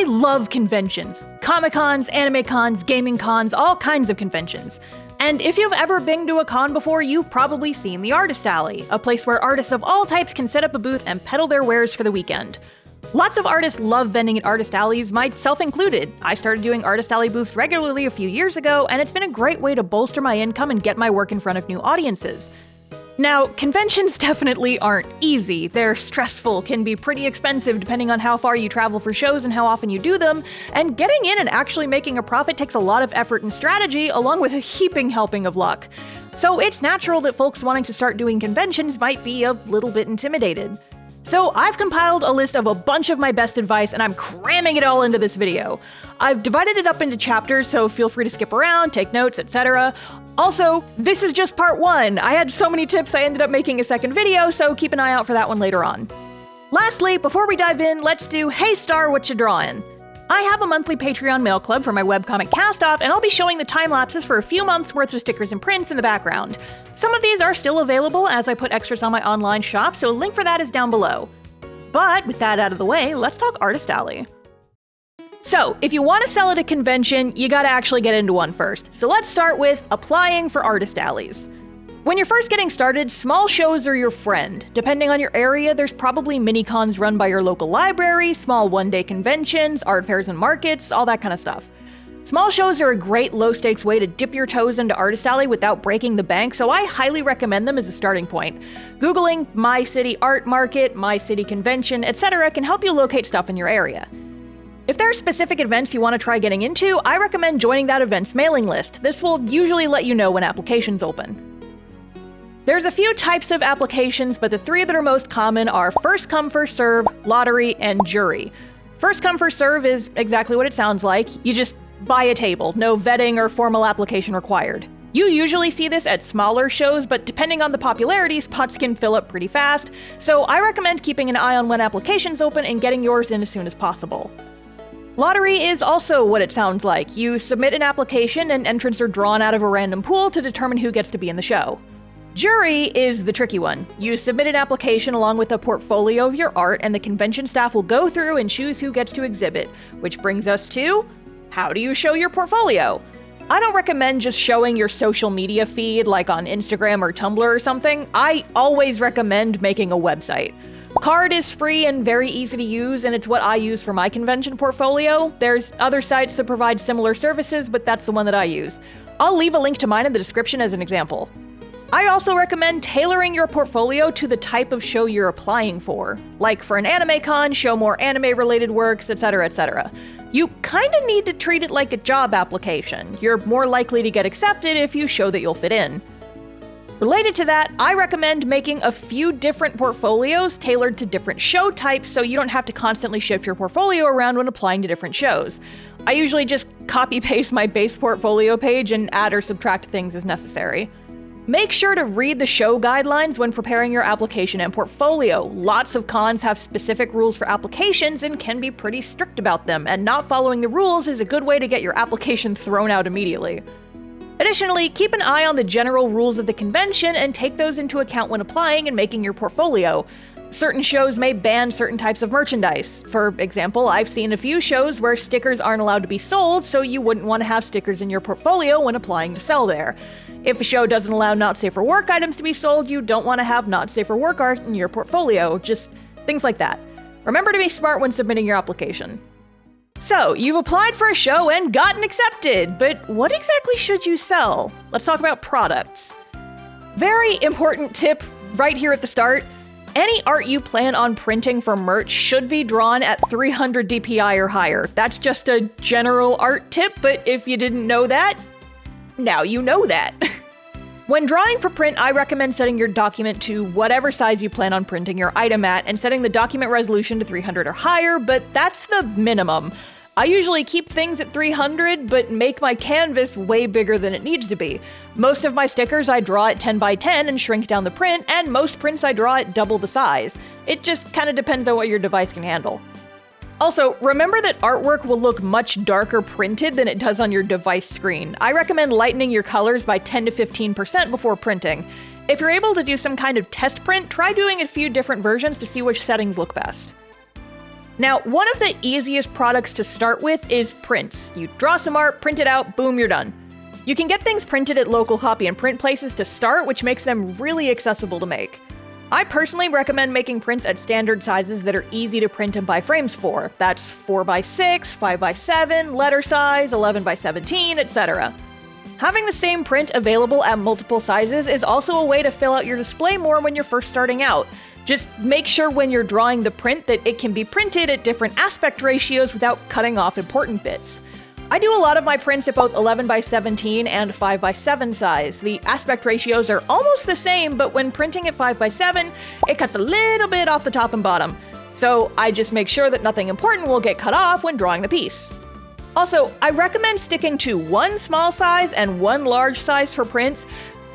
I love conventions. Comic-Cons, anime cons, gaming cons, all kinds of conventions. And if you've ever been to a con before, you've probably seen the Artist Alley, a place where artists of all types can set up a booth and peddle their wares for the weekend. Lots of artists love vending at artist alleys, myself included. I started doing artist alley booths regularly a few years ago, and it's been a great way to bolster my income and get my work in front of new audiences. Now, conventions definitely aren't easy. They're stressful, can be pretty expensive depending on how far you travel for shows and how often you do them, and getting in and actually making a profit takes a lot of effort and strategy, along with a heaping helping of luck. So it's natural that folks wanting to start doing conventions might be a little bit intimidated. So I've compiled a list of a bunch of my best advice, and I'm cramming it all into this video. I've divided it up into chapters, so feel free to skip around, take notes, etc. Also, this is just part 1. I had so many tips I ended up making a second video, so keep an eye out for that one later on. Lastly, before we dive in, let's do Hey Star, what you drawing? I have a monthly Patreon mail club for my webcomic cast-off, and I'll be showing the time-lapses for a few months worth of stickers and prints in the background. Some of these are still available as I put extras on my online shop, so a link for that is down below. But with that out of the way, let's talk Artist Alley. So, if you want to sell at a convention, you gotta actually get into one first. So let's start with applying for artist alleys. When you're first getting started, small shows are your friend. Depending on your area, there's probably mini-cons run by your local library, small one-day conventions, art fairs and markets, all that kind of stuff. Small shows are a great low-stakes way to dip your toes into Artist Alley without breaking the bank, so I highly recommend them as a starting point. Googling My City Art Market, My City Convention, etc. can help you locate stuff in your area. If there are specific events you want to try getting into, I recommend joining that event's mailing list. This will usually let you know when applications open. There's a few types of applications, but the 3 that are most common are first come, first serve, lottery, and jury. First come, first serve is exactly what it sounds like. You just buy a table, no vetting or formal application required. You usually see this at smaller shows, but depending on the popularity, spots can fill up pretty fast, so I recommend keeping an eye on when applications open and getting yours in as soon as possible. Lottery is also what it sounds like. You submit an application and entrants are drawn out of a random pool to determine who gets to be in the show. Jury is the tricky one. You submit an application along with a portfolio of your art, and the convention staff will go through and choose who gets to exhibit, which brings us to, how do you show your portfolio? I don't recommend just showing your social media feed like on Instagram or Tumblr or something. I always recommend making a website. Card is free and very easy to use, and it's what I use for my convention portfolio. There's other sites that provide similar services, but that's the one that I use. I'll leave a link to mine in the description as an example. I also recommend tailoring your portfolio to the type of show you're applying for. Like for an anime con, show more anime-related works, etc., etc. You kinda need to treat it like a job application. You're more likely to get accepted if you show that you'll fit in. Related to that, I recommend making a few different portfolios tailored to different show types so you don't have to constantly shift your portfolio around when applying to different shows. I usually just copy-paste my base portfolio page and add or subtract things as necessary. Make sure to read the show guidelines when preparing your application and portfolio. Lots of cons have specific rules for applications and can be pretty strict about them, and not following the rules is a good way to get your application thrown out immediately. Additionally, keep an eye on the general rules of the convention and take those into account when applying and making your portfolio. Certain shows may ban certain types of merchandise. For example, I've seen a few shows where stickers aren't allowed to be sold, so you wouldn't want to have stickers in your portfolio when applying to sell there. If a show doesn't allow not safe for work items to be sold, you don't want to have not safe for work art in your portfolio. Just things like that. Remember to be smart when submitting your application. So, you've applied for a show and gotten accepted, but what exactly should you sell? Let's talk about products. Very important tip right here at the start. Any art you plan on printing for merch should be drawn at 300 DPI or higher. That's just a general art tip, but if you didn't know that, now you know that. When drawing for print, I recommend setting your document to whatever size you plan on printing your item at and setting the document resolution to 300 or higher, but that's the minimum. I usually keep things at 300, but make my canvas way bigger than it needs to be. Most of my stickers I draw at 10 by 10 and shrink down the print, and most prints I draw at double the size. It just kinda depends on what your device can handle. Also, remember that artwork will look much darker printed than it does on your device screen. I recommend lightening your colors by 10 to 15% before printing. If you're able to do some kind of test print, try doing a few different versions to see which settings look best. Now, one of the easiest products to start with is prints. You draw some art, print it out, boom, you're done. You can get things printed at local copy and print places to start, which makes them really accessible to make. I personally recommend making prints at standard sizes that are easy to print and buy frames for. That's 4x6, 5x7, letter size, 11x17, etc. Having the same print available at multiple sizes is also a way to fill out your display more when you're first starting out. Just make sure when you're drawing the print that it can be printed at different aspect ratios without cutting off important bits. I do a lot of my prints at both 11x17 and 5x7 size. The aspect ratios are almost the same, but when printing at 5x7, it cuts a little bit off the top and bottom. So I just make sure that nothing important will get cut off when drawing the piece. Also, I recommend sticking to one small size and one large size for prints,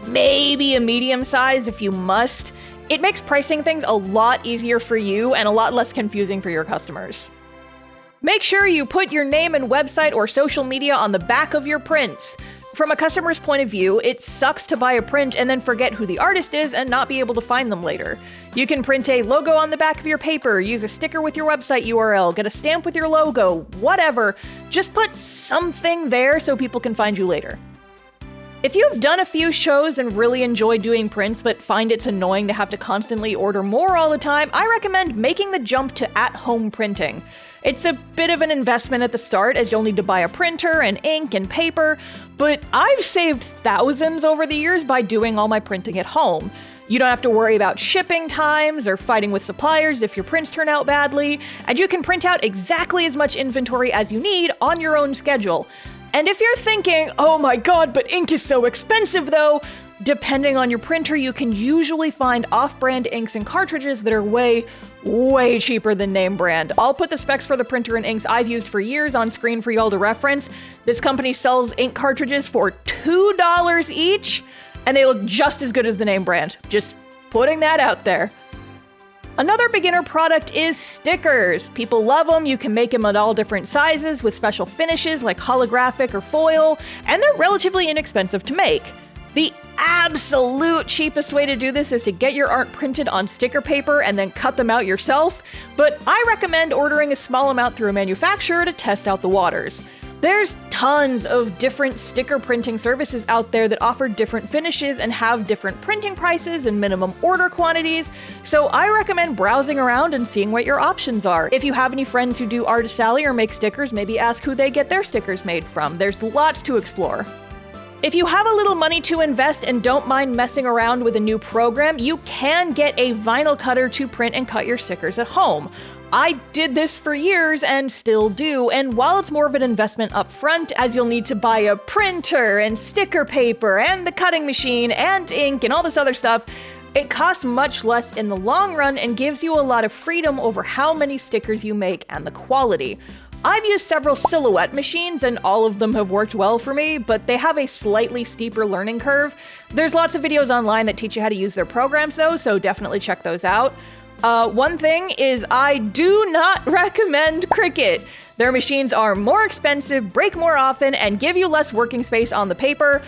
maybe a medium size if you must. It makes pricing things a lot easier for you and a lot less confusing for your customers. Make sure you put your name and website or social media on the back of your prints. From a customer's point of view, it sucks to buy a print and then forget who the artist is and not be able to find them later. You can print a logo on the back of your paper, use a sticker with your website URL, get a stamp with your logo, whatever. Just put something there so people can find you later. If you've done a few shows and really enjoy doing prints but find it's annoying to have to constantly order more all the time, I recommend making the jump to at-home printing. It's a bit of an investment at the start as you'll need to buy a printer and ink and paper, but I've saved thousands over the years by doing all my printing at home. You don't have to worry about shipping times or fighting with suppliers if your prints turn out badly, and you can print out exactly as much inventory as you need on your own schedule. And if you're thinking, oh my god, but ink is so expensive though, depending on your printer, you can usually find off-brand inks and cartridges that are way cheaper than name brand. I'll put the specs for the printer and inks I've used for years on screen for y'all to reference. This company sells ink cartridges for $2 each, and they look just as good as the name brand. Just putting that out there. Another beginner product is stickers. People love them. You can make them at all different sizes with special finishes like holographic or foil, and they're relatively inexpensive to make. The absolute cheapest way to do this is to get your art printed on sticker paper and then cut them out yourself, but I recommend ordering a small amount through a manufacturer to test out the waters. There's tons of different sticker printing services out there that offer different finishes and have different printing prices and minimum order quantities, so I recommend browsing around and seeing what your options are. If you have any friends who do Artist Alley or make stickers, maybe ask who they get their stickers made from. There's lots to explore. If you have a little money to invest and don't mind messing around with a new program, you can get a vinyl cutter to print and cut your stickers at home. I did this for years and still do, and while it's more of an investment up front, as you'll need to buy a printer and sticker paper and the cutting machine and ink and all this other stuff, it costs much less in the long run and gives you a lot of freedom over how many stickers you make and the quality. I've used several Silhouette machines and all of them have worked well for me, but they have a slightly steeper learning curve. There's lots of videos online that teach you how to use their programs though, so definitely check those out. One thing is I do not recommend Cricut. Their machines are more expensive, break more often, and give you less working space on the paper.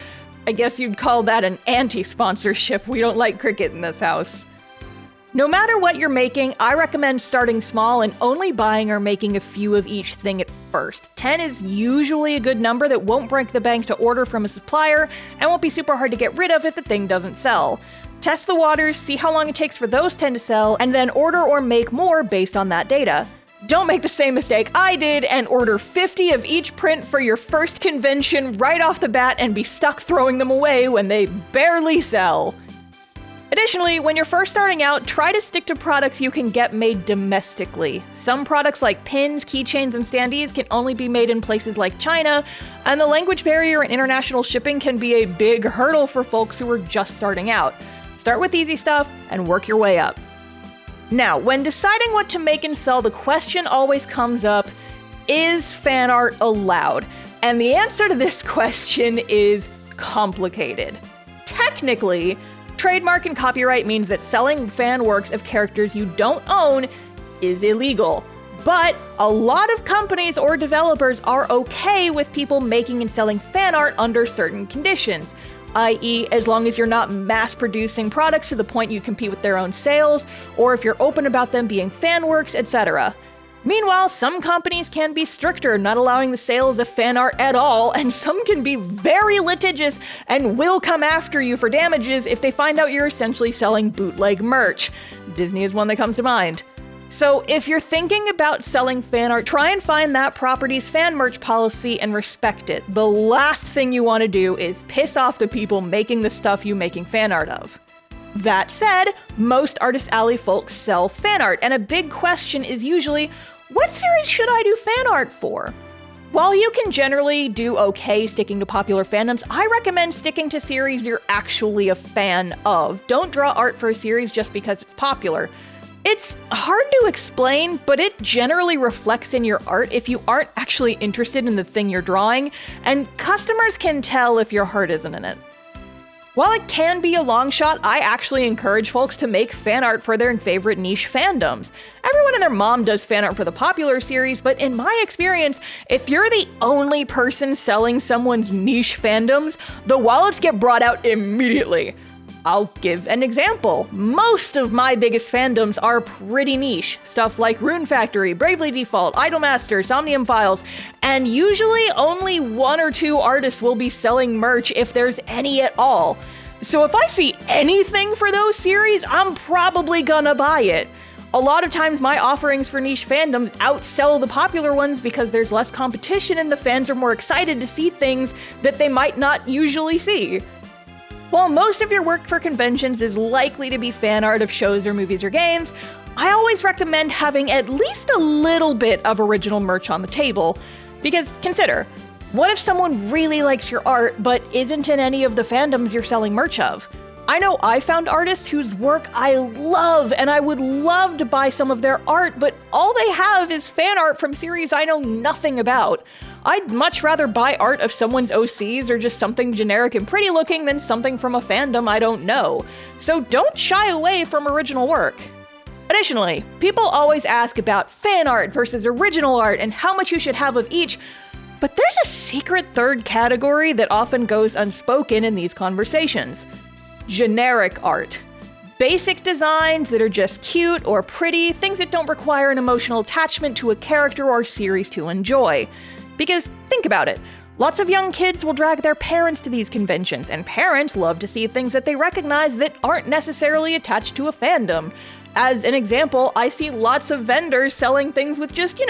I guess you'd call that an anti-sponsorship. We don't like Cricut in this house. No matter what you're making, I recommend starting small and only buying or making a few of each thing at first. 10 is usually a good number that won't break the bank to order from a supplier and won't be super hard to get rid of if the thing doesn't sell. Test the waters, see how long it takes for those 10 to sell, and then order or make more based on that data. Don't make the same mistake I did and order 50 of each print for your first convention right off the bat and be stuck throwing them away when they barely sell. Additionally, when you're first starting out, try to stick to products you can get made domestically. Some products like pins, keychains, and standees can only be made in places like China, and the language barrier and international shipping can be a big hurdle for folks who are just starting out. Start with easy stuff and work your way up. Now, when deciding what to make and sell, the question always comes up, is fan art allowed? And the answer to this question is complicated. Technically, trademark and copyright means that selling fan works of characters you don't own is illegal. But a lot of companies or developers are okay with people making and selling fan art under certain conditions, i.e. as long as you're not mass-producing products to the point you compete with their own sales, or if you're open about them being fan works, etc. Meanwhile, some companies can be stricter, not allowing the sales of fan art at all, and some can be very litigious and will come after you for damages if they find out you're essentially selling bootleg merch. Disney is one that comes to mind. So if you're thinking about selling fan art, try and find that property's fan merch policy and respect it. The last thing you want to do is piss off the people making the stuff you're making fan art of. That said, most Artist Alley folks sell fan art, and a big question is usually, what series should I do fan art for? While you can generally do okay sticking to popular fandoms, I recommend sticking to series you're actually a fan of. Don't draw art for a series just because it's popular. It's hard to explain, but it generally reflects in your art if you aren't actually interested in the thing you're drawing, and customers can tell if your heart isn't in it. While it can be a long shot, I actually encourage folks to make fan art for their favorite niche fandoms. Everyone and their mom does fan art for the popular series, but in my experience, if you're the only person selling someone's niche fandoms, the wallets get brought out immediately. I'll give an example. Most of my biggest fandoms are pretty niche. Stuff like Rune Factory, Bravely Default, Idolmaster, Somnium Files, and usually only one or two artists will be selling merch if there's any at all. So if I see anything for those series, I'm probably gonna buy it. A lot of times my offerings for niche fandoms outsell the popular ones because there's less competition and the fans are more excited to see things that they might not usually see. While most of your work for conventions is likely to be fan art of shows or movies or games, I always recommend having at least a little bit of original merch on the table. Because consider, what if someone really likes your art but isn't in any of the fandoms you're selling merch of? I know I found artists whose work I love and I would love to buy some of their art, but all they have is fan art from series I know nothing about. I'd much rather buy art of someone's OCs or just something generic and pretty looking than something from a fandom I don't know. So don't shy away from original work. Additionally, people always ask about fan art versus original art and how much you should have of each, but there's a secret third category that often goes unspoken in these conversations. Generic art. Basic designs that are just cute or pretty, things that don't require an emotional attachment to a character or series to enjoy. Because think about it, lots of young kids will drag their parents to these conventions, and parents love to see things that they recognize that aren't necessarily attached to a fandom. As an example, I see lots of vendors selling things with just,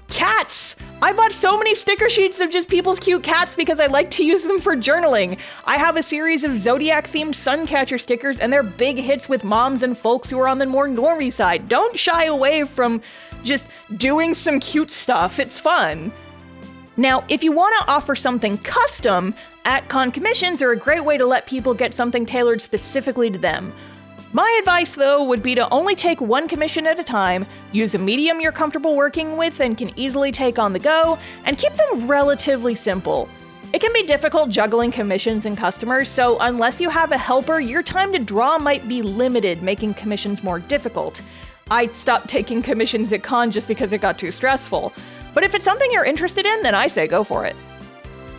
cats. I bought so many sticker sheets of just people's cute cats because I like to use them for journaling. I have a series of Zodiac-themed Suncatcher stickers, and they're big hits with moms and folks who are on the more normie side. Don't shy away from just doing some cute stuff, it's fun. Now, if you want to offer something custom, at-con commissions are a great way to let people get something tailored specifically to them. My advice, though, would be to only take one commission at a time, use a medium you're comfortable working with and can easily take on the go, and keep them relatively simple. It can be difficult juggling commissions and customers, so unless you have a helper, your time to draw might be limited, making commissions more difficult. I stopped taking commissions at con just because it got too stressful. But if it's something you're interested in, then I say go for it.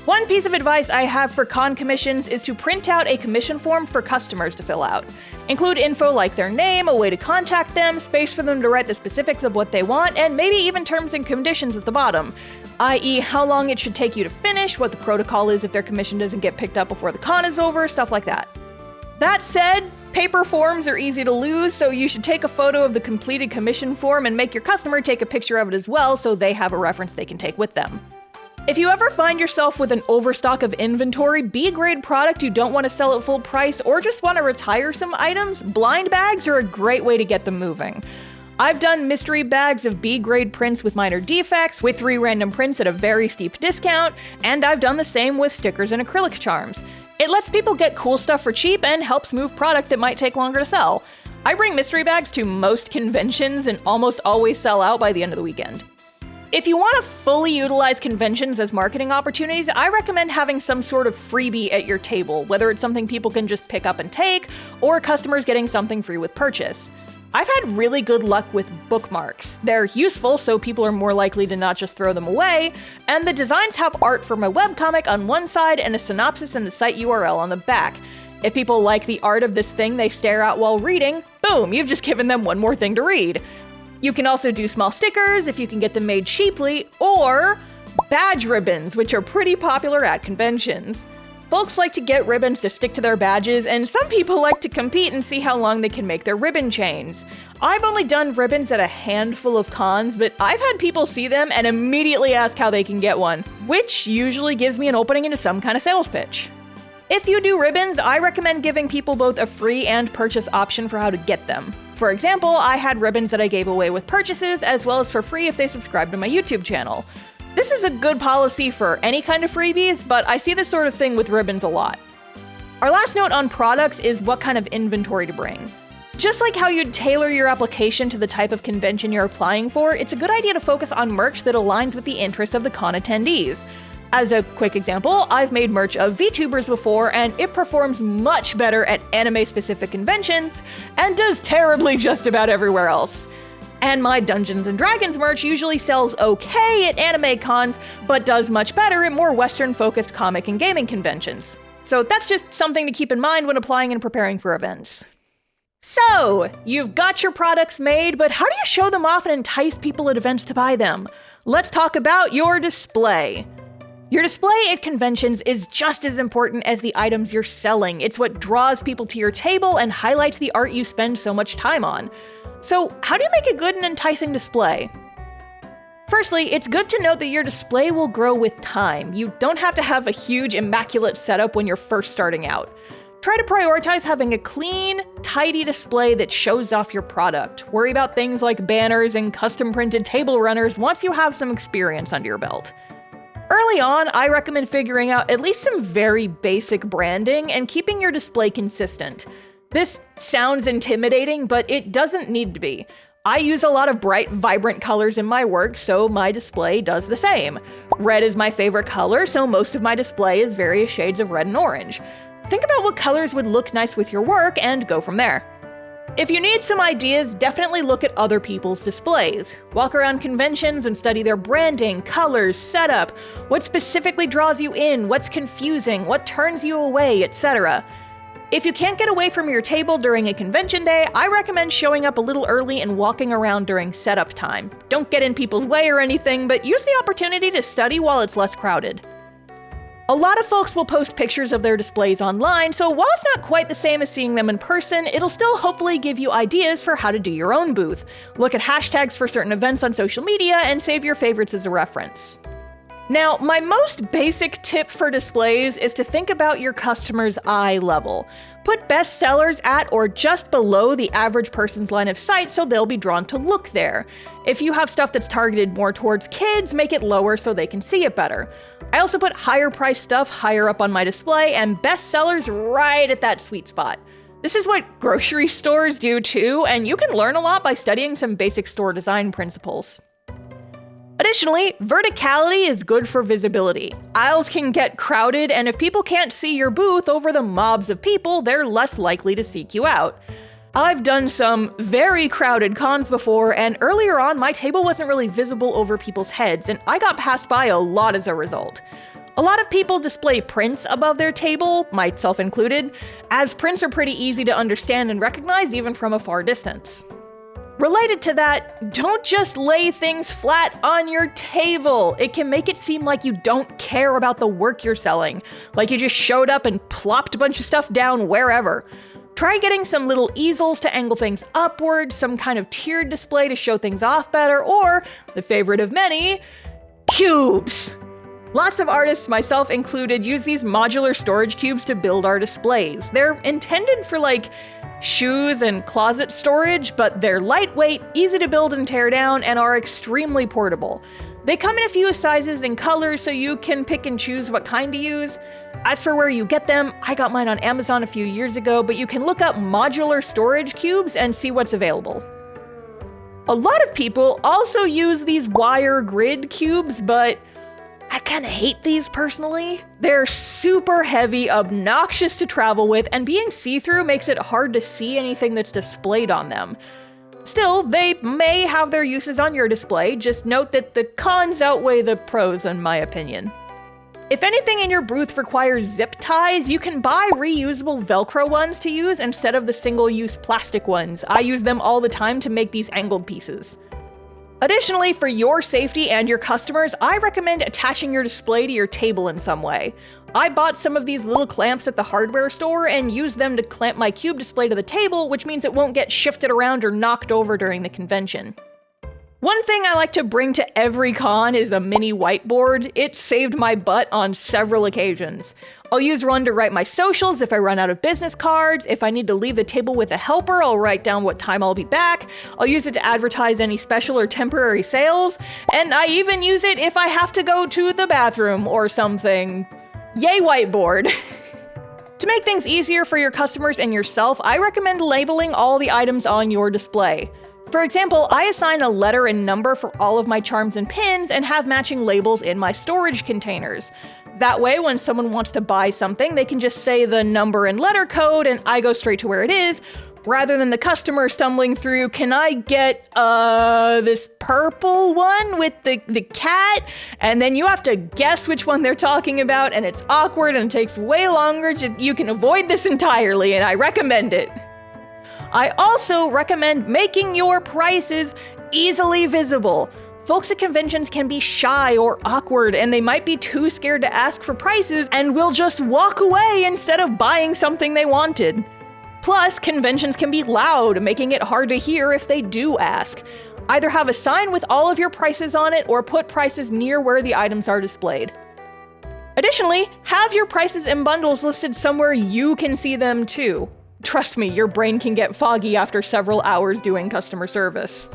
One piece of advice I have for con commissions is to print out a commission form for customers to fill out. Include info like their name, a way to contact them, space for them to write the specifics of what they want, and maybe even terms and conditions at the bottom, i.e. how long it should take you to finish, what the protocol is if their commission doesn't get picked up before the con is over, stuff like that. That said, paper forms are easy to lose, so you should take a photo of the completed commission form and make your customer take a picture of it as well so they have a reference they can take with them. If you ever find yourself with an overstock of inventory, B-grade product you don't want to sell at full price, or just want to retire some items, blind bags are a great way to get them moving. I've done mystery bags of B-grade prints with minor defects, with 3 random prints at a very steep discount, and I've done the same with stickers and acrylic charms. It lets people get cool stuff for cheap and helps move product that might take longer to sell. I bring mystery bags to most conventions and almost always sell out by the end of the weekend. If you want to fully utilize conventions as marketing opportunities, I recommend having some sort of freebie at your table, whether it's something people can just pick up and take, or customers getting something free with purchase. I've had really good luck with bookmarks. They're useful, so people are more likely to not just throw them away, and the designs have art for my webcomic on one side and a synopsis and the site URL on the back. If people like the art of this thing they stare at while reading, boom, you've just given them one more thing to read. You can also do small stickers if you can get them made cheaply, or badge ribbons, which are pretty popular at conventions. Folks like to get ribbons to stick to their badges, and some people like to compete and see how long they can make their ribbon chains. I've only done ribbons at a handful of cons, but I've had people see them and immediately ask how they can get one, which usually gives me an opening into some kind of sales pitch. If you do ribbons, I recommend giving people both a free and purchase option for how to get them. For example, I had ribbons that I gave away with purchases, as well as for free if they subscribe to my YouTube channel. This is a good policy for any kind of freebies, but I see this sort of thing with ribbons a lot. Our last note on products is what kind of inventory to bring. Just like how you'd tailor your application to the type of convention you're applying for, it's a good idea to focus on merch that aligns with the interests of the con attendees. As a quick example, I've made merch of VTubers before, and it performs much better at anime-specific conventions, and does terribly just about everywhere else. And my Dungeons & Dragons merch usually sells okay at anime cons, but does much better at more Western-focused comic and gaming conventions. So that's just something to keep in mind when applying and preparing for events. So, you've got your products made, but how do you show them off and entice people at events to buy them? Let's talk about your display. Your display at conventions is just as important as the items you're selling. It's what draws people to your table and highlights the art you spend so much time on. So, how do you make a good and enticing display? Firstly, it's good to note that your display will grow with time. You don't have to have a huge, immaculate setup when you're first starting out. Try to prioritize having a clean, tidy display that shows off your product. Worry about things like banners and custom-printed table runners once you have some experience under your belt. Early on, I recommend figuring out at least some very basic branding and keeping your display consistent. This sounds intimidating, but it doesn't need to be. I use a lot of bright, vibrant colors in my work, so my display does the same. Red is my favorite color, so most of my display is various shades of red and orange. Think about what colors would look nice with your work and go from there. If you need some ideas, definitely look at other people's displays. Walk around conventions and study their branding, colors, setup, what specifically draws you in, what's confusing, what turns you away, etc. If you can't get away from your table during a convention day, I recommend showing up a little early and walking around during setup time. Don't get in people's way or anything, but use the opportunity to study while it's less crowded. A lot of folks will post pictures of their displays online, so while it's not quite the same as seeing them in person, it'll still hopefully give you ideas for how to do your own booth. Look at hashtags for certain events on social media and save your favorites as a reference. Now, my most basic tip for displays is to think about your customer's eye level. Put best sellers at or just below the average person's line of sight so they'll be drawn to look there. If you have stuff that's targeted more towards kids, make it lower so they can see it better. I also put higher priced stuff higher up on my display and best sellers right at that sweet spot. This is what grocery stores do too, and you can learn a lot by studying some basic store design principles. Additionally, verticality is good for visibility. Aisles can get crowded, and if people can't see your booth over the mobs of people, they're less likely to seek you out. I've done some very crowded cons before, and earlier on, my table wasn't really visible over people's heads, and I got passed by a lot as a result. A lot of people display prints above their table, myself included, as prints are pretty easy to understand and recognize even from a far distance. Related to that, don't just lay things flat on your table. It can make it seem like you don't care about the work you're selling, like you just showed up and plopped a bunch of stuff down wherever. Try getting some little easels to angle things upward, some kind of tiered display to show things off better, or, the favorite of many, cubes. Lots of artists, myself included, use these modular storage cubes to build our displays. They're intended for shoes and closet storage, but they're lightweight, easy to build and tear down, and are extremely portable. They come in a few sizes and colors, so you can pick and choose what kind to use. As for where you get them, I got mine on Amazon a few years ago, but you can look up modular storage cubes and see what's available. A lot of people also use these wire grid cubes, but I kind of hate these personally. They're super heavy, obnoxious to travel with, and being see-through makes it hard to see anything that's displayed on them. Still, they may have their uses on your display. Just note that the cons outweigh the pros in my opinion. If anything in your booth requires zip ties, you can buy reusable Velcro ones to use instead of the single-use plastic ones. I use them all the time to make these angled pieces. Additionally, for your safety and your customers, I recommend attaching your display to your table in some way. I bought some of these little clamps at the hardware store and used them to clamp my cube display to the table, which means it won't get shifted around or knocked over during the convention. One thing I like to bring to every con is a mini whiteboard. It saved my butt on several occasions. I'll use one to write my socials if I run out of business cards. If I need to leave the table with a helper, I'll write down what time I'll be back. I'll use it to advertise any special or temporary sales. And I even use it if I have to go to the bathroom or something. Yay, whiteboard! To make things easier for your customers and yourself, I recommend labeling all the items on your display. For example, I assign a letter and number for all of my charms and pins and have matching labels in my storage containers. That way, when someone wants to buy something, they can just say the number and letter code and I go straight to where it is, rather than the customer stumbling through, can I get this purple one with the cat? And then you have to guess which one they're talking about, and it's awkward and it takes way longer. You can avoid this entirely, and I recommend it. I also recommend making your prices easily visible. Folks at conventions can be shy or awkward, and they might be too scared to ask for prices and will just walk away instead of buying something they wanted. Plus, conventions can be loud, making it hard to hear if they do ask. Either have a sign with all of your prices on it or put prices near where the items are displayed. Additionally, have your prices and bundles listed somewhere you can see them too. Trust me, your brain can get foggy after several hours doing customer service.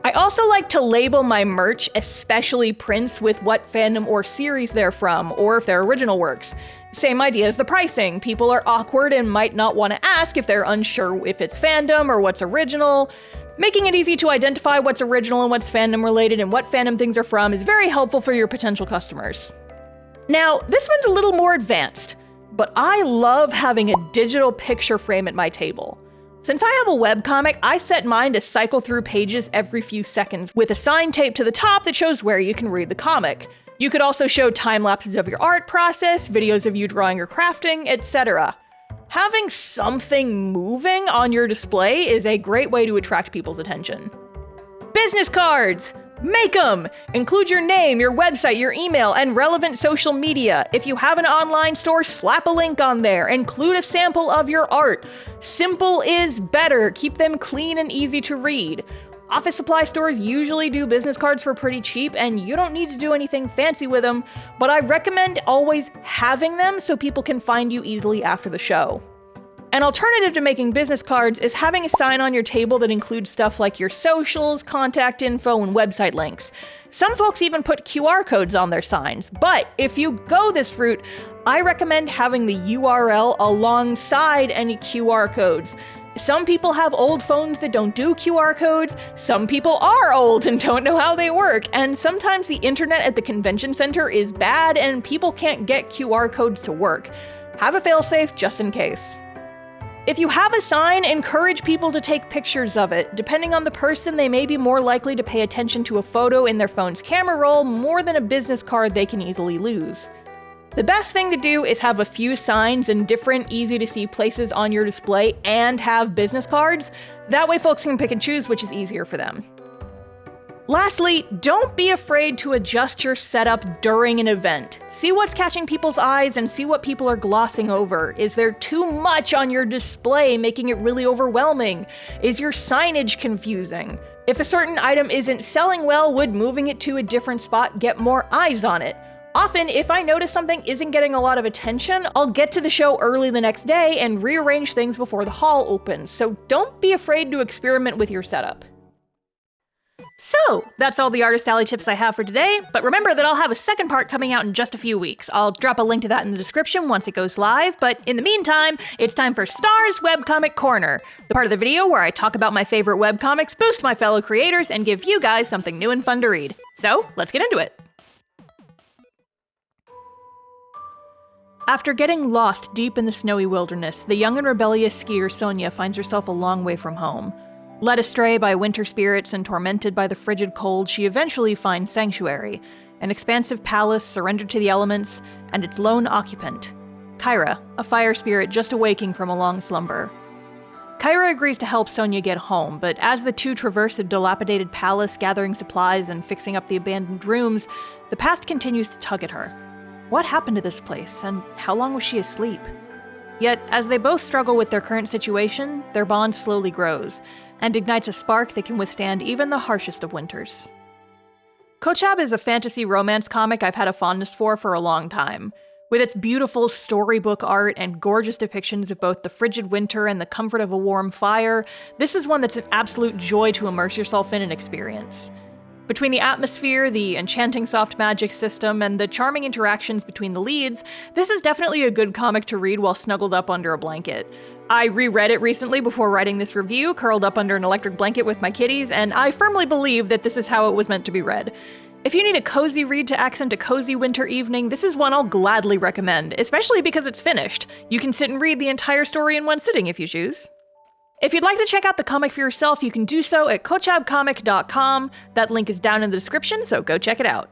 I also like to label my merch, especially prints, with what fandom or series they're from, or if they're original works. Same idea as the pricing. People are awkward and might not want to ask if they're unsure if it's fandom or what's original. Making it easy to identify what's original and what's fandom related and what fandom things are from is very helpful for your potential customers. Now, this one's a little more advanced, but I love having a digital picture frame at my table. Since I have a webcomic, I set mine to cycle through pages every few seconds with a sign taped to the top that shows where you can read the comic. You could also show time lapses of your art process, videos of you drawing or crafting, etc. Having something moving on your display is a great way to attract people's attention. Business cards! Make them! Include your name, your website, your email, and relevant social media. If you have an online store, slap a link on there. Include a sample of your art. Simple is better. Keep them clean and easy to read. Office supply stores usually do business cards for pretty cheap, and you don't need to do anything fancy with them, but I recommend always having them so people can find you easily after the show. An alternative to making business cards is having a sign on your table that includes stuff like your socials, contact info, and website links. Some folks even put QR codes on their signs, but if you go this route, I recommend having the URL alongside any QR codes. Some people have old phones that don't do QR codes, some people are old and don't know how they work, and sometimes the internet at the convention center is bad and people can't get QR codes to work. Have a failsafe just in case. If you have a sign, encourage people to take pictures of it. Depending on the person, they may be more likely to pay attention to a photo in their phone's camera roll more than a business card they can easily lose. The best thing to do is have a few signs in different, easy-to-see places on your display and have business cards. That way folks can pick and choose which is easier for them. Lastly, don't be afraid to adjust your setup during an event. See what's catching people's eyes and see what people are glossing over. Is there too much on your display, making it really overwhelming? Is your signage confusing? If a certain item isn't selling well, would moving it to a different spot get more eyes on it? Often, if I notice something isn't getting a lot of attention, I'll get to the show early the next day and rearrange things before the hall opens, so don't be afraid to experiment with your setup. So, that's all the Artist Alley tips I have for today, but remember that I'll have a second part coming out in just a few weeks. I'll drop a link to that in the description once it goes live, but in the meantime, it's time for Star's Webcomic Corner, the part of the video where I talk about my favorite webcomics, boost my fellow creators, and give you guys something new and fun to read. So, let's get into it. After getting lost deep in the snowy wilderness, the young and rebellious skier Sonia finds herself a long way from home. Led astray by winter spirits and tormented by the frigid cold, she eventually finds sanctuary. an expansive palace surrendered to the elements, and its lone occupant, Kyra, a fire spirit just awaking from a long slumber. Kyra agrees to help Sonia get home, but as the two traverse the dilapidated palace gathering supplies and fixing up the abandoned rooms, the past continues to tug at her. What happened to this place, and how long was she asleep? Yet, as they both struggle with their current situation, their bond slowly grows, and ignites a spark that can withstand even the harshest of winters. Kochab is a fantasy romance comic I've had a fondness for a long time. With its beautiful storybook art and gorgeous depictions of both the frigid winter and the comfort of a warm fire, this is one that's an absolute joy to immerse yourself in and experience. Between the atmosphere, the enchanting soft magic system, and the charming interactions between the leads, this is definitely a good comic to read while snuggled up under a blanket. I reread it recently before writing this review, curled up under an electric blanket with my kitties, and I firmly believe that this is how it was meant to be read. If you need a cozy read to accent a cozy winter evening, this is one I'll gladly recommend, especially because it's finished. You can sit and read the entire story in one sitting if you choose. If you'd like to check out the comic for yourself, you can do so at kochabcomic.com. That link is down in the description, so go check it out.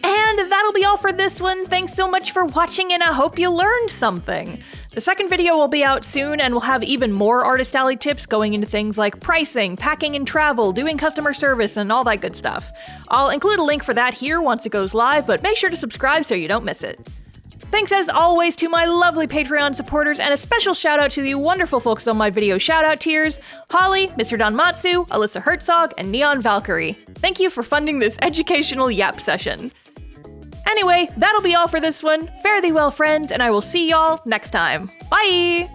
And that'll be all for this one. Thanks so much for watching, and I hope you learned something. The second video will be out soon, and we'll have even more Artist Alley tips going into things like pricing, packing and travel, doing customer service, and all that good stuff. I'll include a link for that here once it goes live, but make sure to subscribe so you don't miss it. Thanks as always to my lovely Patreon supporters, and a special shout out to the wonderful folks on my video shoutout tiers, Holly, Mr. Donmatsu, Alyssa Herzog, and Neon Valkyrie. Thank you for funding this educational yap session. Anyway, that'll be all for this one. Fare thee well, friends, and I will see y'all next time. Bye!